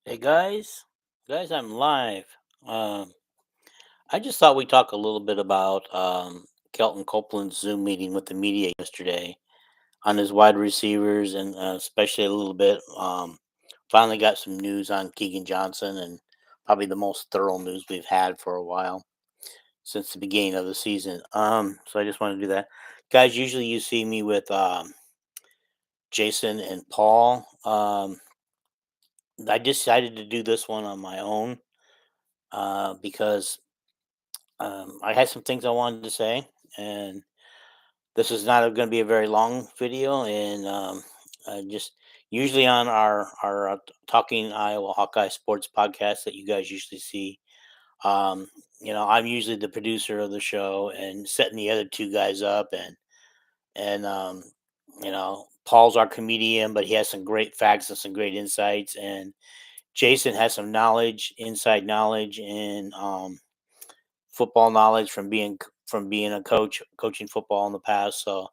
Hey guys, I'm live. Um, I just thought we'd talk a little bit about Kelton Copeland's Zoom meeting with the media yesterday on his wide receivers, and especially a little bit. Finally got some news on Keegan Johnson, and probably the most thorough news we've had for a while since the beginning of the season. So I just want to do that, guys. Usually you see me with Jason and Paul. I decided to do this one on my own because I had some things I wanted to say, and this is not going to be a very long video. And just usually on our Talking Iowa Hawkeye Sports podcast that you guys usually see, um, I'm usually the producer of the show and setting the other two guys up, and Paul's our comedian, but he has some great facts and some great insights, and Jason has some knowledge, inside knowledge, and football knowledge from being a coaching football in the past. So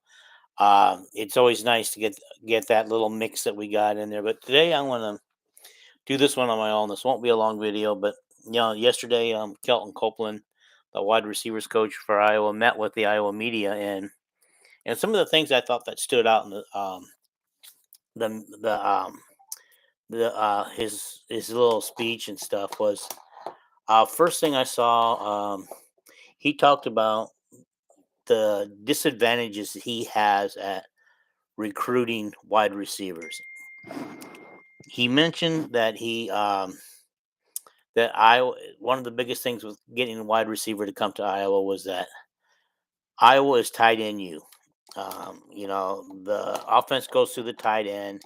it's always nice to get that little mix that we got in there. But today I want to do this one on my own. This won't be a long video, but yesterday Kelton Copeland, the wide receivers coach for Iowa, met with the Iowa media, and some of the things I thought that stood out in the the um his little speech and stuff was first thing I saw. He talked about the disadvantages he has at recruiting wide receivers. He mentioned that Iowa, one of the biggest things with getting a wide receiver to come to Iowa was that Iowa is tight end you. The offense goes through the tight end,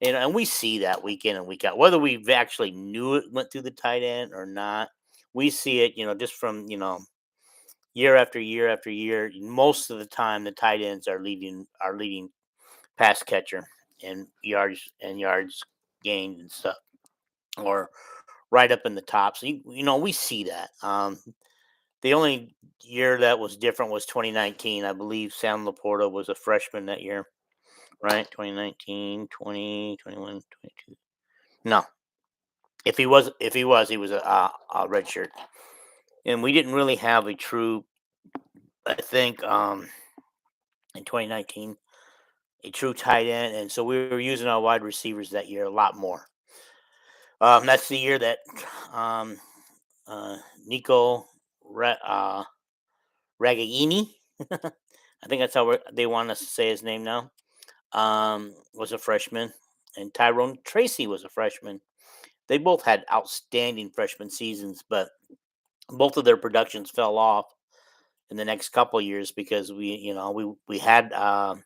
and we see that week in and week out. Whether we actually knew it went through the tight end or not, we see it. Just from year after year after year. Most of the time, the tight ends are leading pass catcher and yards gained and stuff, or right up in the top. So we see that. The only year that was different was 2019. I believe Sam Laporta was a freshman that year, right? 2019, 20, 21, 22. No, if he was a red shirt, and we didn't really have a true. I think in 2019 a true tight end, and so we were using our wide receivers that year a lot more. That's the year that um, Nico Ragaini, I think that's how they want us to say his name now, was a freshman, and Tyrone Tracy was a freshman. They both had outstanding freshman seasons, but both of their productions fell off in the next couple years because we had a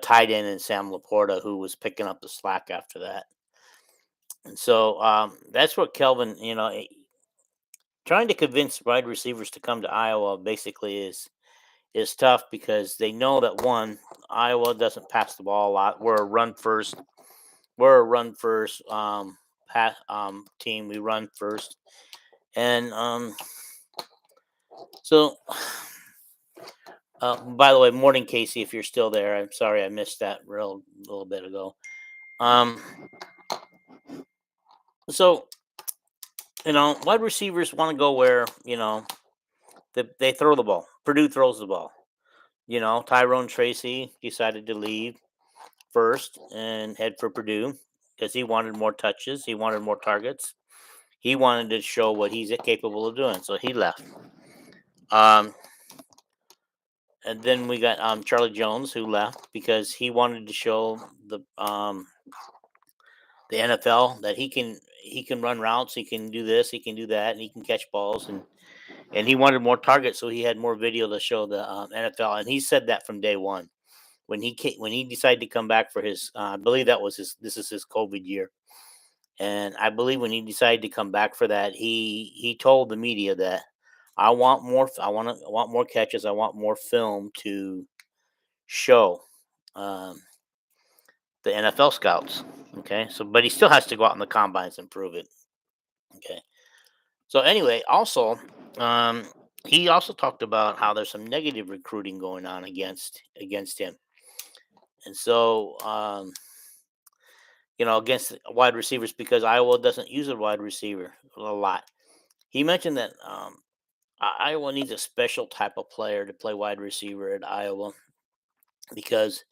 tight end in Sam Laporta who was picking up the slack after that. And so that's what Kelvin, trying to convince wide receivers to come to Iowa basically is tough because they know that one, Iowa doesn't pass the ball a lot. We're a run first team. We run first, and so. By the way, morning, Casey. If you're still there, I'm sorry I missed that real little bit ago. Um, so wide receivers want to go where they throw the ball. Purdue throws the ball. Tyrone Tracy decided to leave first and head for Purdue because he wanted more touches. He wanted more targets. He wanted to show what he's capable of doing, so he left. Um, and then we got Charlie Jones who left because he wanted to show the NFL that he can run routes, he can do this, he can do that, and he can catch balls, and he wanted more targets, so he had more video to show the NFL, and he said that from day one when he decided to come back for his, I believe that was his. This is his COVID year, and I believe when he decided to come back for that, he told the media that I want more catches, I want more film to show um, the NFL scouts. Okay, so but he still has to go out in the combines and prove it. Okay, so anyway, also um, he also talked about how there's some negative recruiting going on against him, and so against wide receivers because Iowa doesn't use a wide receiver a lot. He mentioned that Iowa needs a special type of player to play wide receiver at Iowa because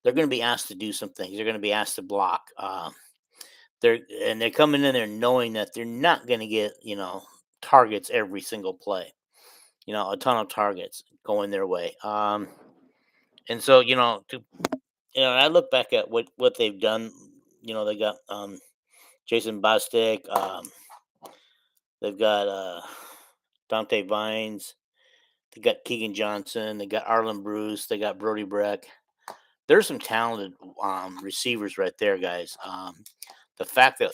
they're going to be asked to do some things. They're going to be asked to block. They're coming in there knowing that they're not going to get targets every single play. A ton of targets going their way. And so I look back at what they've done. They got Jason Bostic. They've got Dante Vines. They got Keegan Johnson. They got Arlen Bruce. They got Brody Breck. There's some talented receivers right there, guys. The fact that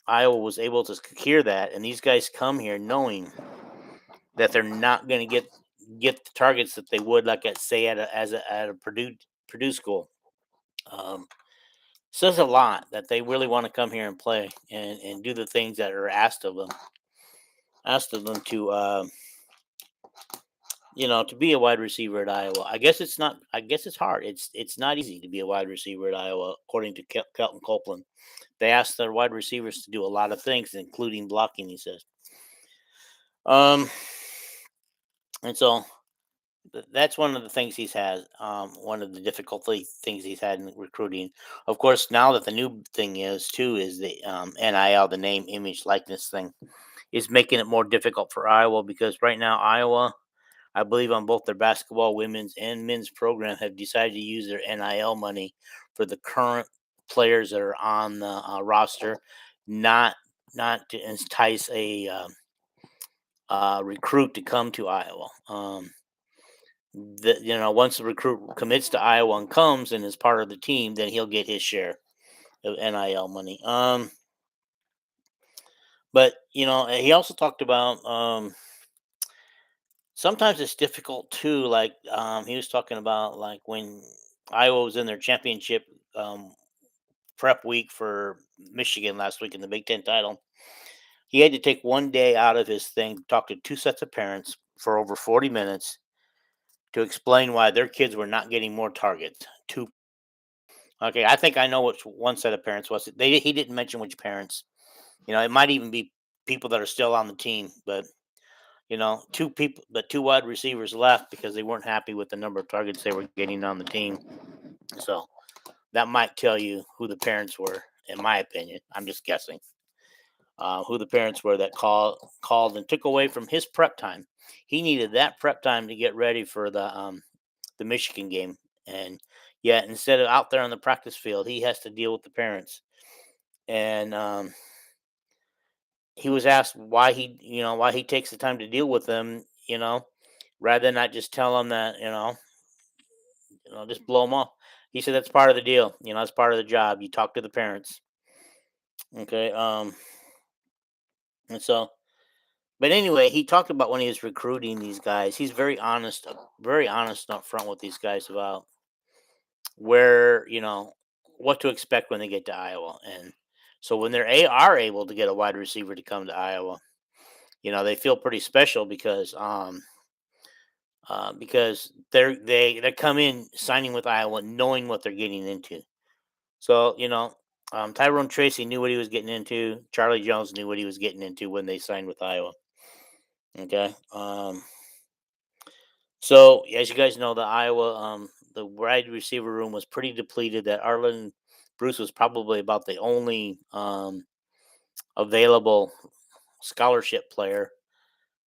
Iowa was able to secure that, and these guys come here knowing that they're not going to get the targets that they would, like at say at a Purdue school. Um, Says a lot that they really want to come here and play and do the things that are asked of them to be a wide receiver at Iowa. I guess it's not. I guess it's hard. It's not easy to be a wide receiver at Iowa, according to Kelton Copeland. They asked their wide receivers to do a lot of things, including blocking. He says, um, and so that's one of the things he's had. One of the difficulty things he's had in recruiting. Of course, now that the new thing is the NIL, the name, image, likeness thing, is making it more difficult for Iowa because right now Iowa, I believe, on both their basketball women's and men's program, have decided to use their NIL money for the current players that are on the roster, not to entice a recruit to come to Iowa. Once the recruit commits to Iowa and comes and is part of the team, then he'll get his share of NIL money. But he also talked about sometimes it's difficult too. Like he was talking about like when Iowa was in their championship prep week for Michigan last week in the Big Ten title. He had to take one day out of his thing to talk to two sets of parents for over 40 minutes to explain why their kids were not getting more targets. Two. Okay, I think I know which one set of parents was. He didn't mention which parents. It might even be people that are still on the team, but two wide receivers left because they weren't happy with the number of targets they were getting on the team. So that might tell you who the parents were, in my opinion. I'm just guessing who the parents were that called and took away from his prep time. He needed that prep time to get ready for the Michigan game, and yet instead of out there on the practice field, he has to deal with the parents. And he was asked why he takes the time to deal with them, rather than not just tell them that just blow them off. He said that's part of the deal. It's part of the job. You talk to the parents. Okay. And so, but anyway, he talked about when he was recruiting these guys. He's very honest up front with these guys about where what to expect when they get to Iowa. And so when are able to get a wide receiver to come to Iowa, they feel pretty special because they come in signing with Iowa knowing what they're getting into. So Tyrone Tracy knew what he was getting into. Charlie Jones knew what he was getting into when they signed with Iowa. Okay. So as you guys know, the wide receiver room was pretty depleted. That Arlen Bruce was probably about the only available scholarship player,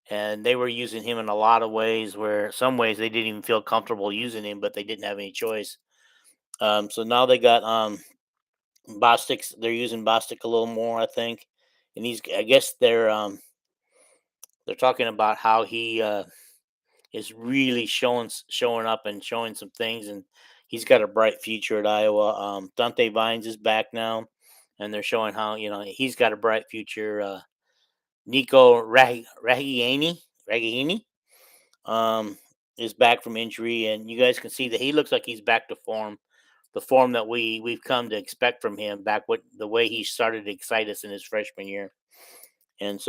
and they were using him in a lot of ways. Where some ways they didn't even feel comfortable using him, but they didn't have any choice. So now they got Bostic. They're using Bostic a little more, I think, and I guess they're talking about how he is really showing up and showing some things, and he's got a bright future at Iowa. Dante Vines is back now, and they're showing how he's got a bright future. Nico Raghini is back from injury, and you guys can see that he looks like he's back to form, the form that we've come to expect from him. Back what the way he started to excite us in his freshman year, and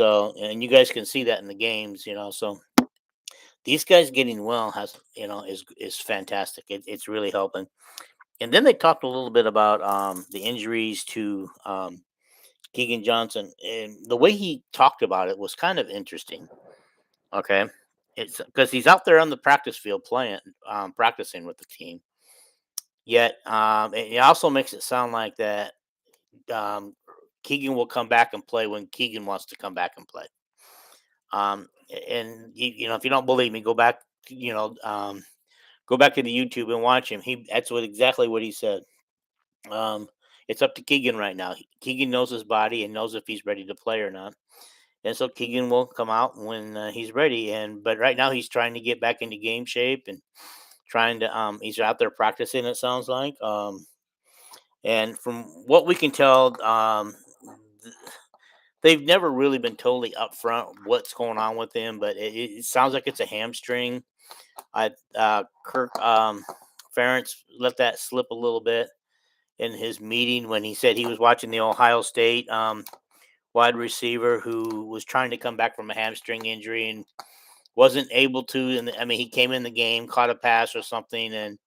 you guys can see that in the games. So these guys getting well is fantastic. It's really helping. And then they talked a little bit about the injuries to Keegan Johnson, and the way he talked about it was kind of interesting. Okay, it's because he's out there on the practice field playing, practicing with the team. Yet, it also makes it sound like that um, Keegan will come back and play when Keegan wants to come back and play. And if you don't believe me, go back to the YouTube and watch him. That's exactly what he said. Um, it's up to Keegan right now. Keegan knows his body and knows if he's ready to play or not. And so Keegan will come out when he's ready. But right now he's trying to get back into game shape and trying to. He's out there practicing. It sounds like. And from what we can tell, th- they've never really been totally upfront what's going on with him. But it sounds like it's a hamstring. Kirk Ferentz let that slip a little bit in his meeting when he said he was watching the Ohio State wide receiver who was trying to come back from a hamstring injury and wasn't able to. And I mean, he came in the game, caught a pass or something, and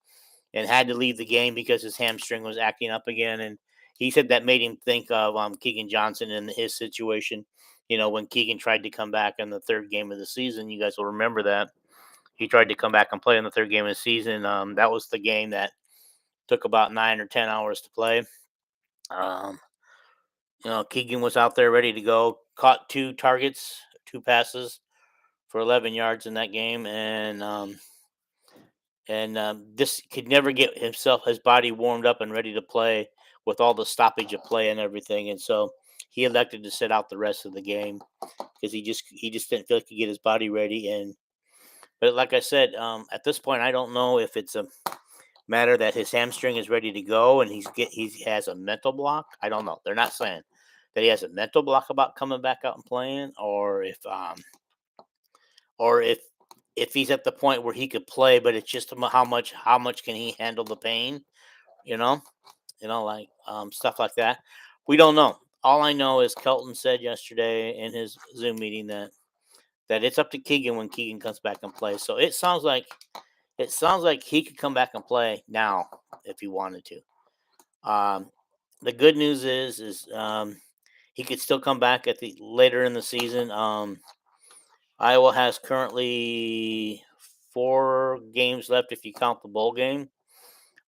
had to leave the game because his hamstring was acting up again. And he said that made him think of Keegan Johnson and his situation. When Keegan tried to come back in the third game of the season, you guys will remember that he tried to come back and play in the third game of the season. That was the game that took about 9 or 10 hours to play. Um, Keegan was out there ready to go, caught two targets, two passes for 11 yards in that game, and this could never get his body warmed up and ready to play with all the stoppage of play and everything, and so he elected to sit out the rest of the game because he just didn't feel like he could get his body ready. But like I said, at this point, I don't know if it's a matter that his hamstring is ready to go and he has a mental block. I don't know. They're not saying that he has a mental block about coming back out and playing, or if he's at the point where he could play, but it's just how much can he handle the pain, you know, like stuff like that. We don't know. All I know is Kelton said yesterday in his Zoom meeting that it's up to Keegan when Keegan comes back and plays. So it sounds like he could come back and play now if he wanted to. Um, the good news is he could still come back at the later in the season. Iowa has currently 4 games left if you count the bowl game.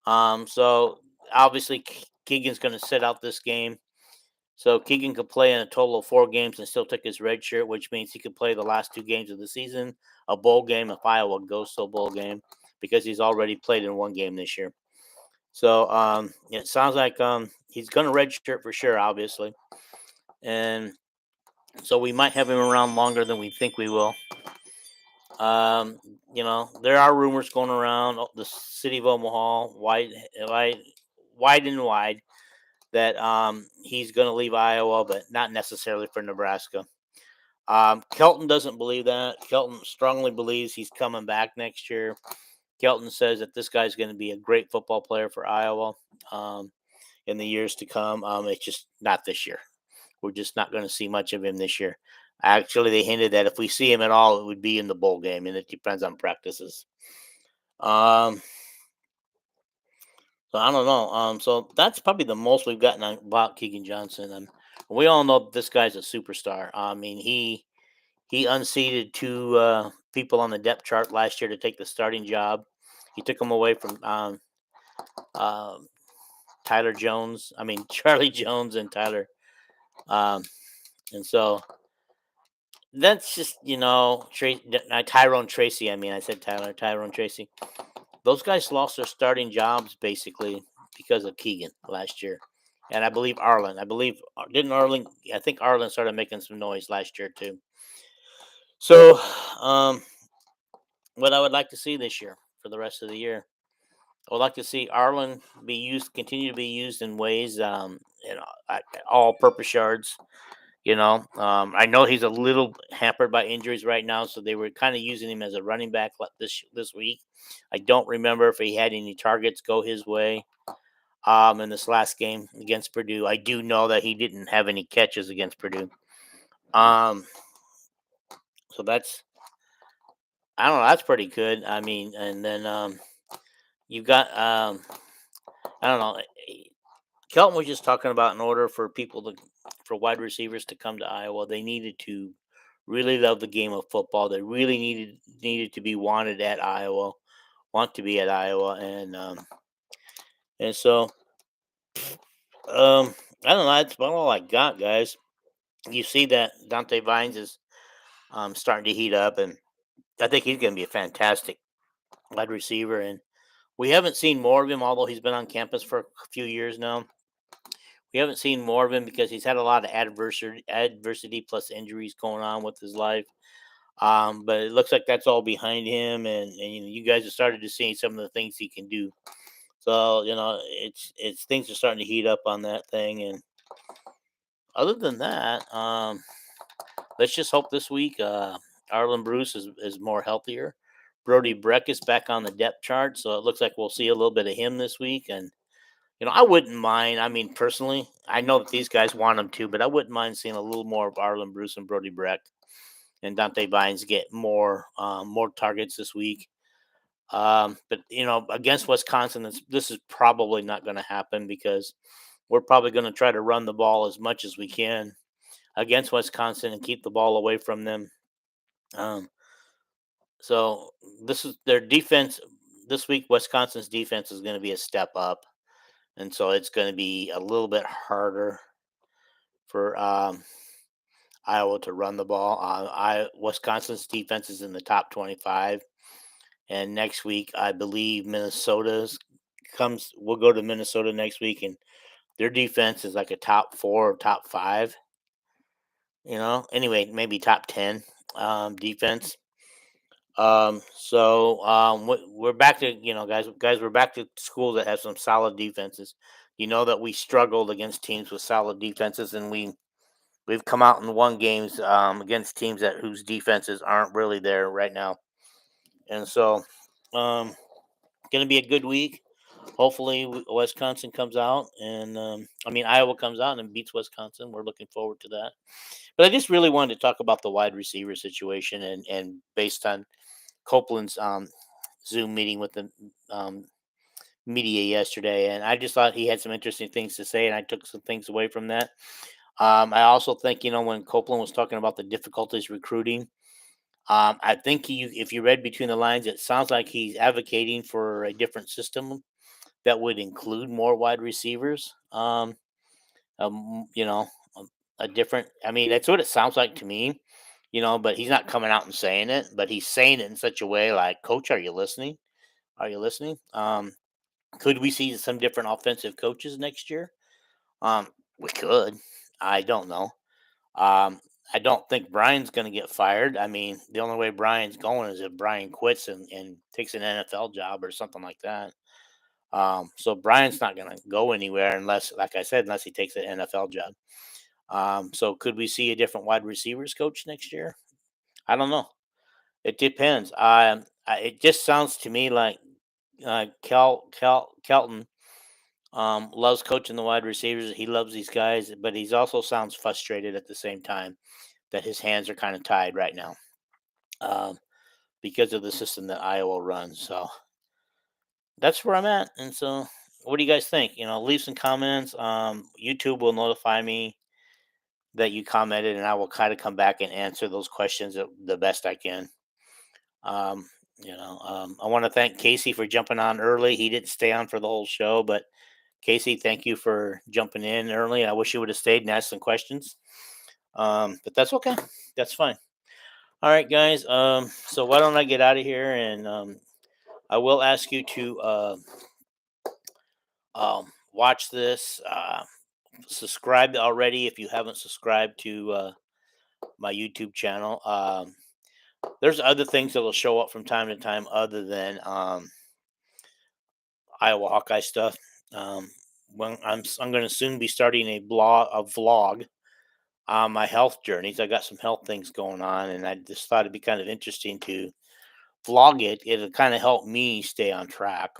So obviously Keegan's going to sit out this game. So Keegan could play in a total of 4 games and still take his red shirt, which means he could play the last 2 games of the season, a bowl game if Iowa goes to a bowl game, because he's already played in 1 game this year. So it sounds like he's going to redshirt for sure, obviously, and so we might have him around longer than we think we will. Um, there are rumors going around the city of Omaha, wide, wide and wide, that he's going to leave Iowa, but not necessarily for Nebraska. Kelton doesn't believe that. Kelton strongly believes he's coming back next year. Kelton says that this guy's going to be a great football player for Iowa um, in the years to come. It's just not this year. We're just not going to see much of him this year. Actually, they hinted that if we see him at all, it would be in the bowl game, and it depends on practices. Um, so I don't know. So that's probably the most we've gotten about Keegan Johnson. We all know this guy's a superstar. I mean, he unseated 2 people on the depth chart last year to take the starting job. He took them away from um, Tyler Jones. I mean, Charlie Jones and Tyler. Um, and so that's just Tyrone Tracy. I mean, I said Tyrone Tracy. Those guys lost their starting jobs basically because of Keegan last year, and I believe Arlen. I believe didn't Arlen. I think Arlen started making some noise last year too. So, um, what I would like to see this year for the rest of the year, I would like to see Arlen continue to be used in ways, at all-purpose yards. I know he's a little hampered by injuries right now, so they were kind of using him as a running back this week. I don't remember if he had any targets go his way in this last game against Purdue. I do know that he didn't have any catches against Purdue. Um, so that's I don't know. That's pretty good. I mean, and then you've got I don't know. Kelton was just talking about in order for people to for wide receivers to come to Iowa, they needed to really love the game of football. They really needed to be wanted at Iowa, want to be at Iowa, and so I don't know. That's about all I got, guys. You see that Dante Vines is starting to heat up, and I think he's going to be a fantastic wide receiver. And we haven't seen more of him, although he's been on campus for a few years now. We haven't seen more of him because he's had a lot of adversity plus injuries going on with his life. But it looks like that's all behind him, and you guys have started to see some of the things he can do. So it's things are starting to heat up on that thing. And other than that, let's just hope this week Arlen Bruce is more healthier. Brody Breck is back on the depth chart, so it looks like we'll see a little bit of him this week. And I wouldn't mind. I mean, personally, I know that these guys want him to, but I wouldn't mind seeing a little more of Arlen Bruce and Brody Breck and Dante Vines get more targets this week. But against Wisconsin, this is probably not going to happen because we're probably going to try to run the ball as much as we can against Wisconsin and keep the ball away from them. Um, so this is their defense this week. Wisconsin's defense is going to be a step up, and so it's going to be a little bit harder for Iowa to run the ball. Wisconsin's defense is in the top 25, and next week I believe Minnesota's comes. We'll go to Minnesota next week, and their defense is like a top 4 or top 5. Anyway, maybe top 10 defense. We're back to guys. We're back to schools that have some solid defenses. You know that we struggled against teams with solid defenses, and we've come out and won games against teams that whose defenses aren't really there right now. And so, um, going to be a good week. Hopefully, Wisconsin comes out, and I mean Iowa comes out and beats Wisconsin. We're looking forward to that. But I just really wanted to talk about the wide receiver situation, and based on Copeland's Zoom meeting with the um, media yesterday, and I just thought he had some interesting things to say, and I took some things away from that. I also think when Copeland was talking about the difficulties recruiting, I think if you read between the lines, it sounds like he's advocating for a different system that would include more wide receivers. Um, you know, a different. I mean, that's what it sounds like to me. But he's not coming out and saying it, but he's saying it in such a way like, "Coach, are you listening? Are you listening?" Could we see some different offensive coaches next year? We could. I don't know. Um, I don't think Brian's going to get fired. I mean, the only way Brian's going is if Brian quits and takes an NFL job or something like that. So Brian's not going to go anywhere unless, like I said, unless he takes an NFL job. So could we see a different wide receivers coach next year? I don't know. It depends. It just sounds to me like Kelton loves coaching the wide receivers. He loves these guys, but he's also sounds frustrated at the same time that his hands are kind of tied right now um, because of the system that Iowa runs. So that's where I'm at. And so, what do you guys think? Leave some comments. YouTube will notify me that you commented, and I will kind of come back and answer those questions the best I can. I want to thank Casey for jumping on early. He didn't stay on for the whole show, but Casey, thank you for jumping in early. I wish you would have stayed and asked some questions. But that's okay. That's fine. All right, guys. So why don't I get out of here? And I will ask you to watch this. Subscribe already if you haven't subscribed to my YouTube channel. There's other things that will show up from time to time other than Iowa Hawkeye stuff. Um, when I'm going to soon be starting a vlog on my health journeys. I got some health things going on, and I just thought it'd be kind of interesting to vlog it. It'll kind of help me stay on track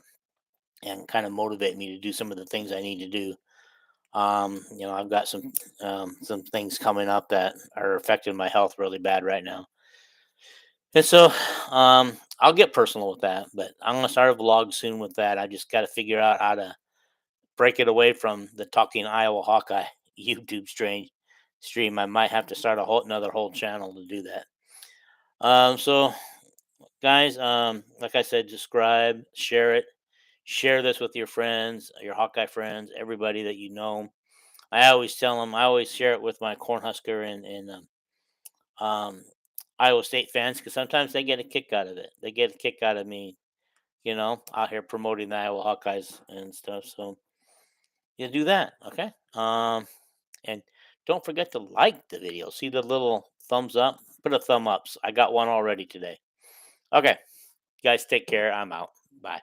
and kind of motivate me to do some of the things I need to do. I've got some things coming up that are affecting my health really bad right now, and so I'll get personal with that. But I'm gonna start a vlog soon with that. I just got to figure out how to break it away from the Talking Iowa Hawkeye YouTube stream. I might have to start a whole channel to do that. So guys, like I said, subscribe, share it, share this with your friends, your Hawkeye friends, everybody that you know. I always tell them, I always share it with my Cornhusker and Iowa State fans because sometimes they get a kick out of it. They get a kick out of me, out here promoting the Iowa Hawkeyes and stuff. So you do that, okay? And don't forget to like the video. See the little thumbs up? Put a thumb up. I got one already today. Okay, guys, take care. I'm out. Bye.